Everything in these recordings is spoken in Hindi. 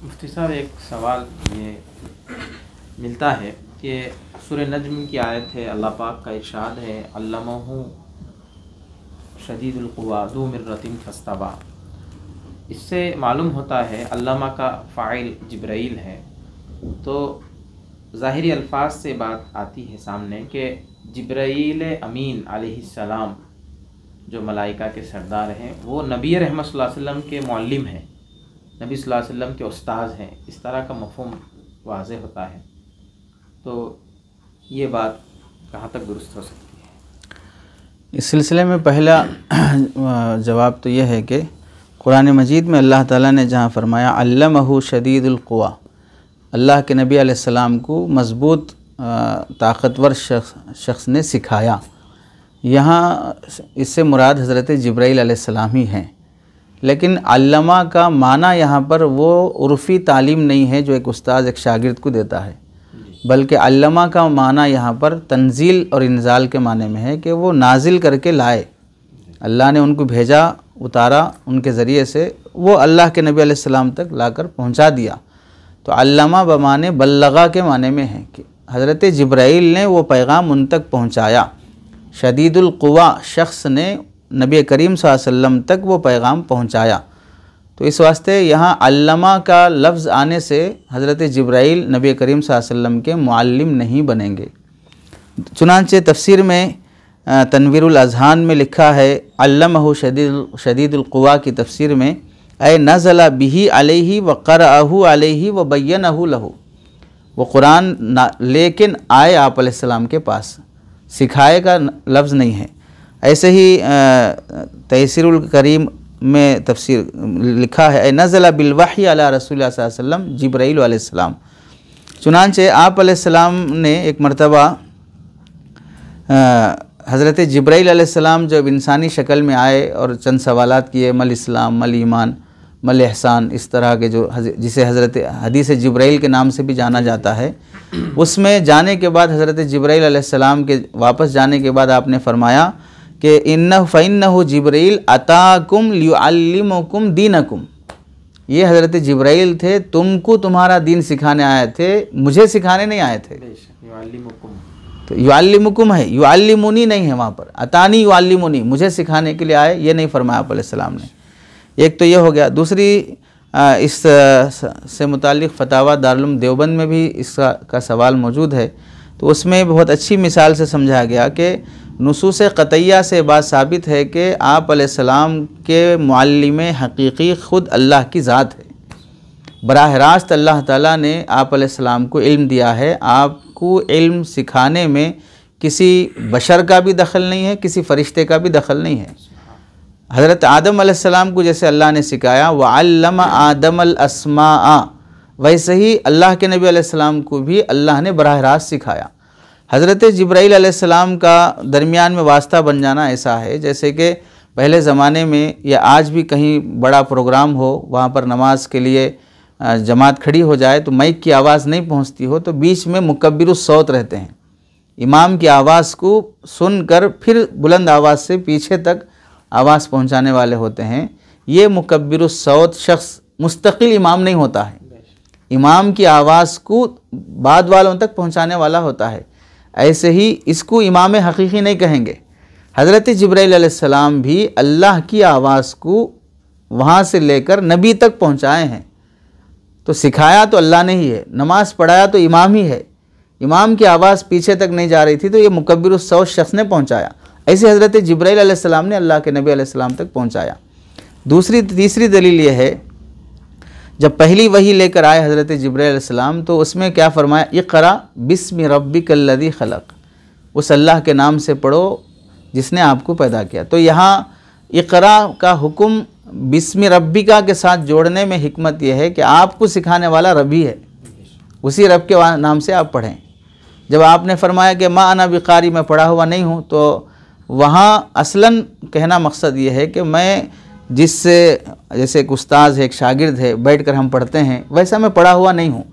मुफ्ती साहब, एक सवाल ये मिलता है कि सूरह नज्म की आयत है, अल्लाह पाक का इरशाद है अल्लमहु शदीदुल क़ुवा ज़ू मिर्रतिन फस्तवा। इससे मालूम होता है अल्लामा का फ़ाइल जिब्राइल है। तो ज़ाहिरी अल्फाज से बात आती है सामने कि जिब्राइल अमीन अलैहिस्सलाम जो मलाइका के सरदार हैं, वो नबी रहमत सल्लल्लाहु अलैहि वसल्लम के मुअल्लिम हैं, नबी सल्लल्लाहु अलैहि वसल्लम के उस्ताद हैं। इस तरह का मफ़हूम वाज़े होता है। तो ये बात कहाँ तक दुरुस्त हो सकती है? इस सिलसिले में पहला जवाब तो यह है कि कुरान मजीद में अल्लाह ताला ने जहाँ फरमाया अल्लमहु शदीदुल क़ुवा, अल्लाह के नबी अलैहिस्सलाम को मज़बूत ताकतवर शख्स ने सिखाया, यहाँ इससे मुराद हज़रत जिब्राइल अलैहिस्सलाम ही हैं। लेकिन अल्लमा का माना यहाँ पर वो उर्फ़ी तालीम नहीं है जो एक उस्ताद एक शागिर्द को देता है, बल्कि अल्लमा का माना यहाँ पर तंजील और इंजाल के माने में है कि वो नाजिल करके लाए। अल्लाह ने उनको भेजा, उतारा, उनके ज़रिए से वो अल्लाह के नबी अलैहिस्सलाम तक लाकर पहुँचा दिया। तो अल्लमा बमाने बल्लगा के माने में है कि हज़रत जिब्राइल ने वो पैगाम उन तक पहुँचाया। शदीदुल क़ुवा शख्स ने नबी करीम सल्लल्लाहु अलैहि वसल्लम तक वो पैगाम पहुँचाया। तो इस वास्ते यहाँ अल्लमा का लफ्ज़ आने से हज़रत जिब्राइल नबी करीम सल्लल्लाहु अलैहि वसल्लम के मुअल्लिम नहीं बनेंगे। चुनांचे तफसीर में तनवीरुल अज़हान में लिखा है अल्लमहु शदीदुल क़ुवा की तफसीर में ऐ नज़ला बिही अलैहि व क़रअहु अलैहि व बय्यनहु लहु, वो कुरान लेकिन आए आप अलैहिस्सलाम के पास, सिखाए का लफ्ज़ नहीं है। ऐसे ही तयसीरुल करीम में तफसीर लिखा है नज़ला बिलवही अला रसूल सल्लल्लाहु अलैहि वसल्लम जिब्राइल अलैहिस्सलाम। चुनांचे आप अलैहिस्सलाम ने एक मरतबा हज़रत जिब्राइल अलैहिस्सलाम जब इंसानी शक्ल में आए और चंद सवालात किए, मल इस्लाम, मल ईमान, मल एहसान, इस तरह के जो जिसे हज़रत हदीस जिब्राइल के नाम से भी जाना जाता है, उसमें जाने के बाद हज़रत जिब्राइल अलैहिस्सलाम के वापस जाने के बाद आपने फरमाया कि इन्नहु फ़इन्नहु जिब्राइल अताकुम लियुअल्लिमुकुम दीनकुम, ये हज़रत जिब्राइल थे, तुमको तुम्हारा दीन सिखाने आए थे, मुझे सिखाने नहीं आए थे। तो युअल्लिमुकुम है, युअल्लिमुनी नहीं है वहाँ पर, अतानी युअल्लिमुनी, मुझे सिखाने के लिए आए, ये नहीं फरमाया आप अलैहिस्सलाम ने। एक तो ये हो गया। दूसरी इस से मुताल्लिक़ फतावा दारुल उलूम देवबंद में भी इसका सवाल मौजूद है। तो उसमें बहुत अच्छी मिसाल से समझाया गया कि नुसूस क़तइया से बात साबित है कि आप अलैहिस्सलाम के मुअल्लिम हकीकी ख़ुद अल्लाह की ज़ात है। बराह रास्त अल्लाह ताला ने आप अलैहिस्सलाम को इल्म दिया है। आपको इल्म सिखाने में किसी बशर का भी दखल नहीं है, किसी फ़रिश्ते का भी दखल नहीं है। हज़रत आदम अलैहिस्सलाम को जैसे अल्लाह ने सिखाया वअल्लमा आदमल अस्माअ, वैसे ही अल्लाह के नबी अलैहिस्सलाम को भी अल्लाह ने बराह रास्त सिखाया। हज़रत जिब्राइल अलैहिस्सलाम का दरमियान में वास्ता बन जाना ऐसा है जैसे कि पहले ज़माने में या आज भी कहीं बड़ा प्रोग्राम हो, वहाँ पर नमाज के लिए जमात खड़ी हो जाए तो माइक की आवाज़ नहीं पहुँचती हो, तो बीच में मुकब्बिरुस सौत रहते हैं, इमाम की आवाज़ को सुनकर फिर बुलंद आवाज़ से पीछे तक आवाज़ पहुँचाने वाले होते हैं। ये मुकब्बिरुस सौत शख्स मुस्तकिल इमाम नहीं होता है, इमाम की आवाज़ को बाद वालों तक पहुँचाने वाला होता है। ऐसे ही इसको इमाम हकीकी नहीं कहेंगे। हज़रत जिब्राइल अलैहिस्सलाम भी अल्लाह की आवाज़ को वहाँ से लेकर नबी तक पहुँचाए हैं। तो सिखाया तो अल्लाह ने ही है, नमाज़ पढ़ाया तो इमाम ही है, इमाम की आवाज़ पीछे तक नहीं जा रही थी तो ये मुकब्बिरुस सौत शख्स ने पहुँचाया। ऐसे हज़रत जिब्राइल अलैहिस्सलाम ने अल्लाह के नबी अलैहिस्सलाम तक पहुँचाया। तीसरी दलील ये है, जब पहली वही लेकर आए हज़रत जिब्राइल अलैहिस्सलाम तो उसमें क्या फरमाया, इक़रा बिस्मि रब्बिकल्लज़ी खलक़, उस अल्लाह के नाम से पढ़ो जिसने आपको पैदा किया। तो यहाँ इक़रा का हुक्म बिस्मि रब्बिका के साथ जोड़ने में हिकमत यह है कि आपको सिखाने वाला रबी है, उसी रब के नाम से आप पढ़ें। जब आपने फरमाया कि मा अना बिकारी, मैं पढ़ा हुआ नहीं हूँ, तो वहाँ असलन कहना मकसद ये है कि मैं जिससे जैसे एक उस्ताद है, एक शागिर्द है, बैठकर हम पढ़ते हैं, वैसा मैं पढ़ा हुआ नहीं हूँ,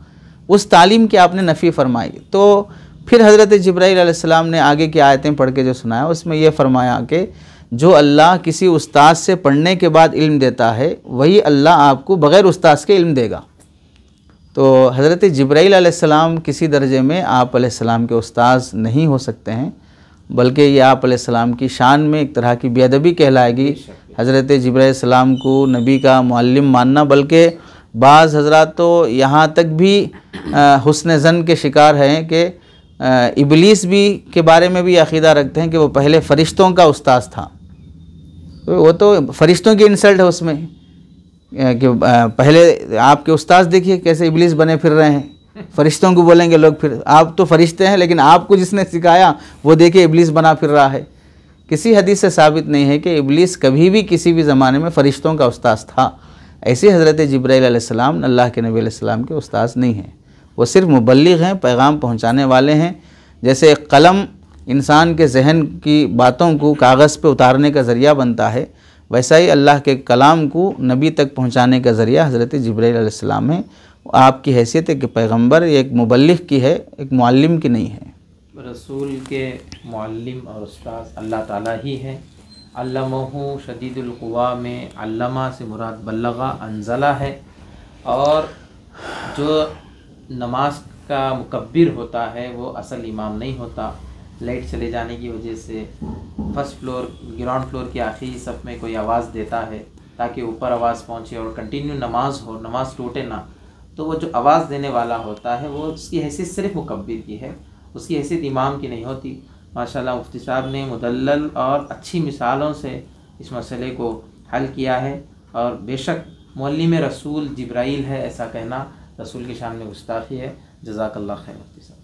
उस तालीम की आपने नफ़ी फरमाई। तो फिर हज़रत जिब्राइल अलैहिस्सलाम ने आगे की आयतें पढ़ के जो सुनाया उसमें यह फरमाया कि जो अल्लाह किसी उस्ताद से पढ़ने के बाद इल्म देता है वही अल्लाह आपको बग़ैर उस्ताद के इल्म देगा। तो हज़रत जिब्राईल अलैहिस्सलाम किसी दर्जे में आप अलैहिस्सलाम के उस्ताद नहीं हो सकते हैं, बल्कि ये आप अलैहिस्सलाम की शान में एक तरह की बेअदबी कहलाएगी हज़रत जिब्राईल अलैहिस्सलाम को नबी का मुअल्लिम मानना। बल्कि बाज़ हज़रात तो यहाँ तक भी हुस्न ज़न के शिकार हैं कि इबलीस भी के बारे में भी अक़ीदा रखते हैं कि वो पहले फ़रिश्तों का उस्ताद था। तो वो तो फ़रिश्तों की इंसल्ट है उसमें कि पहले आपके उस्ताद देखिए कैसे इबलीस बने फिर रहे हैं, फ़रिश्तों को बोलेंगे लोग, फिर आप तो फ़रिश्ते हैं लेकिन आपको जिसने सिखाया वो देखिए इबलीस बना फिर रहा है। किसी हदीस से साबित नहीं है कि इबलीस कभी भी किसी भी ज़माने में फ़रिश्तों का उस्ताद था। ऐसे हज़रत जिब्राईल अलैहिस्सलाम अल्लाह के नबी अलैहिस्सलाम के उस्ताद नहीं हैं, वो सिर्फ मुबल्लिग़ हैं, पैगाम पहुँचाने वाले हैं। जैसे एक कलम इंसान के जहन की बातों को कागज़ पे उतारने का ज़रिया बनता है, वैसा ही अल्लाह के कलाम को नबी तक पहुँचाने का ज़रिया हज़रत जिब्राईल अलैहिस्सलाम है। आपकी हैसियत एक पैगम्बर, एक मुबल्लिग़ की है, एक मुअल्लिम की नहीं है। रसूल के मुअल्लिम और उस्ताद अल्लाह ताला ही है। अल्लमहु शदीदुल क़ुवा में अल्लमा से मुराद बल्लगा अंज़ला है। और जो नमाज का मुकब्बिर होता है वो असल इमाम नहीं होता। लाइट चले जाने की वजह से फर्स्ट फ्लोर ग्राउंड फ्लोर के आखिरी सफ़ में कोई आवाज़ देता है ताकि ऊपर आवाज़ पहुँचे और कंटिन्यू नमाज हो, नमाज टूटे ना। तो वो जो आवाज़ देने वाला होता है वो उसकी हैसियत सिर्फ मुकब्बिर की है, उसकी हैसियत इमाम की नहीं होती। माशाल्लाह मुफ्ती साहब ने मुदल्लल और अच्छी मिसालों से इस मसले को हल किया है। और बेशक मुअल्लिम रसूल जिब्राईल है ऐसा कहना रसूल की शान में गुस्ताखी है। जज़ाकल्लाह खैर मुफ्ती साहब।